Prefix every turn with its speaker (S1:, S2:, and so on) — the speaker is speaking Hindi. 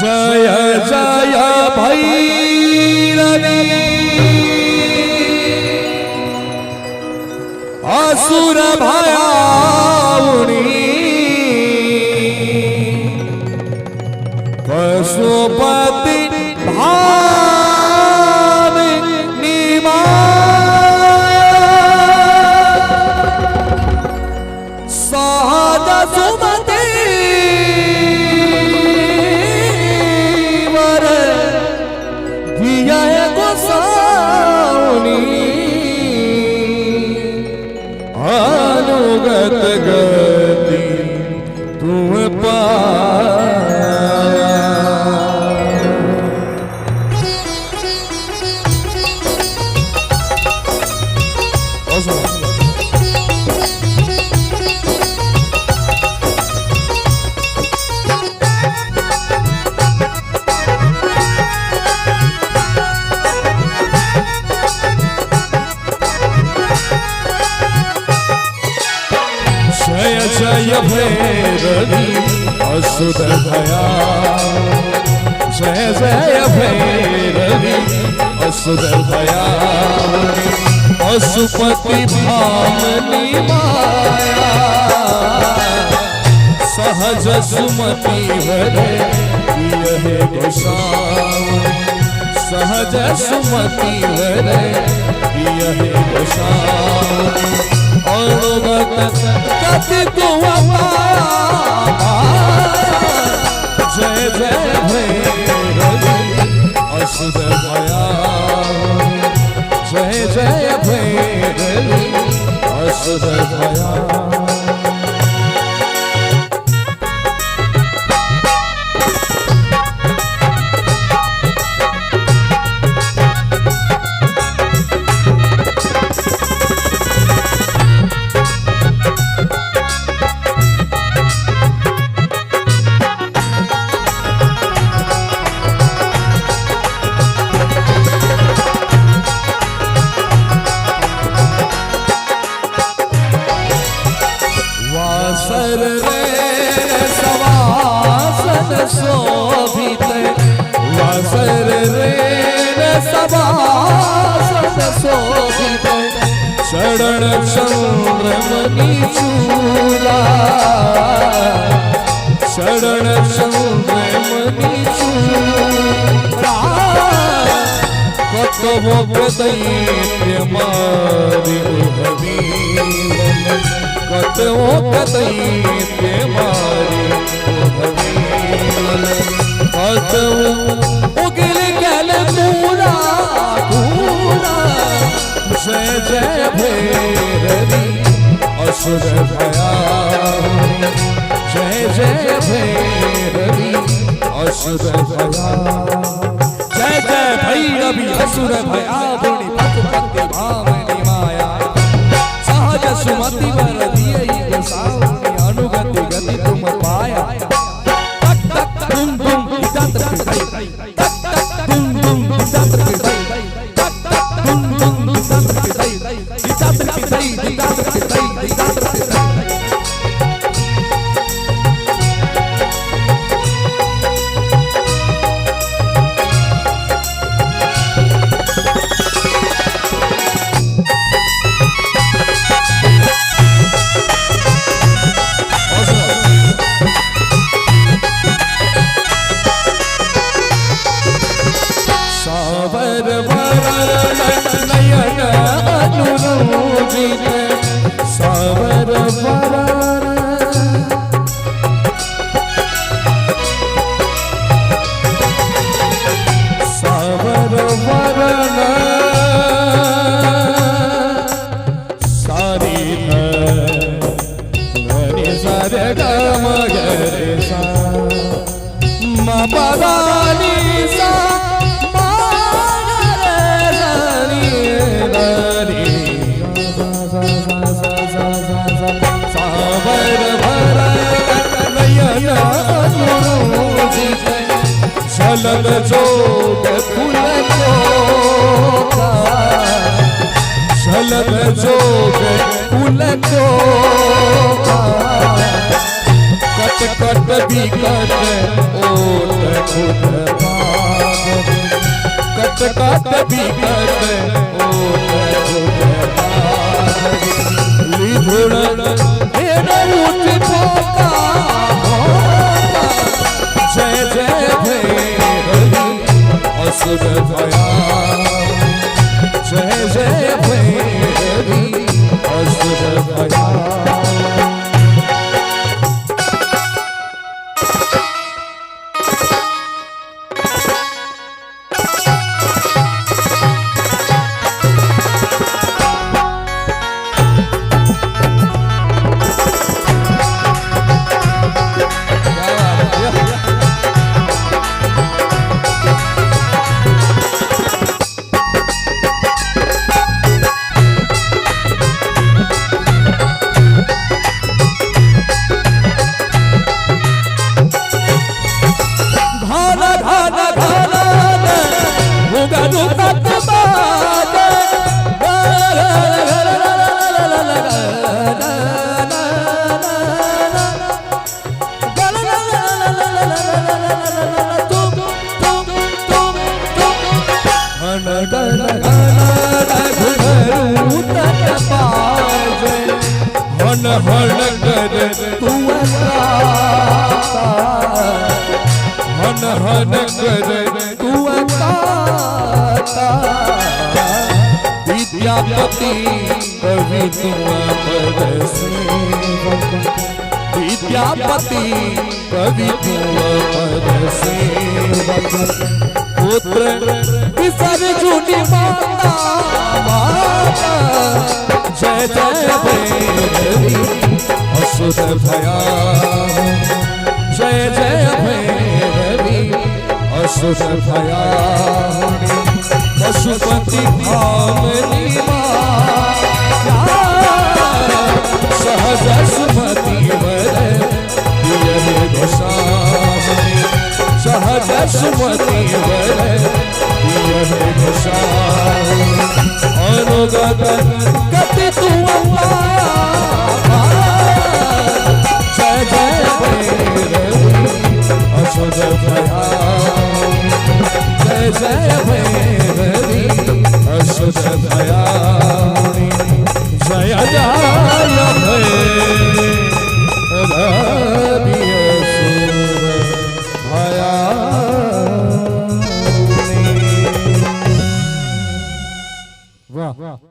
S1: जय जय भैरवी असुर भयाउनी पशुपति भामिनी सहज सुमति अनुगत गति तुम पाया। जय जय भैरवी असुर भया, जय जय भैरवी असुर भया, पशुपति भामिनी माया, सहज सुमति हरे यहे गोसाई, सहज सुमति हरे यहे गोसाई, अनुगत गति तुम पाया। जय जय भैरवी असुर भया, जय जय भैरवी असुर भया। वासर रे सवासन शोभित, वासर रे सवासन शोभित, चरण चंद्रमणि चूड़ा, चरण चंद्रमणि चूड़ा, कतवो दैत्य मारि भवीवन, कतवो दैत्य मारि भवीवन, कतवो उगिल गल पूरा पूरा। जय जय भैरवी असुर भयाउनी, जय जय भैरवी असुर भया। जय जय भैरवी असुर भयाउनी, पशुपति भामिनी माया, सहज सुमति वर दिए गोसाई, अनुगत गति तुम पाया। तक तक तुम इजात पिटाई, तक तक तुम इजात पिटाई, तक तक तुम इजात पिटाई, इजात पिटाई, इजात पिटाई, इजात पिटाई। मगरे सा मा पदा नी सा झलक जोग फूल को झलक जोग फूल को कट कट भी कट ओट खुद कट कट भी कट ओट खुद लिधुड़ हेर उठ पोका जय जय भैरवी असुर भया जय जय भैरवी असुर भया हन हन कर तू हन हन कर तू विद्यापति कवि तुम परसे विद्यापति कवि तुम परसे पुत्र विसर झूठी माता जय जय भैरवी असुर भया जय जय भैरवी असुर भया पशुपति भामिनी सहज सुमति वर गोसामनी सहज सुमति वर गोसामनी अनुगत गति तुम जय जय भैरवी असुर भया जय जय भैरवी असुर भया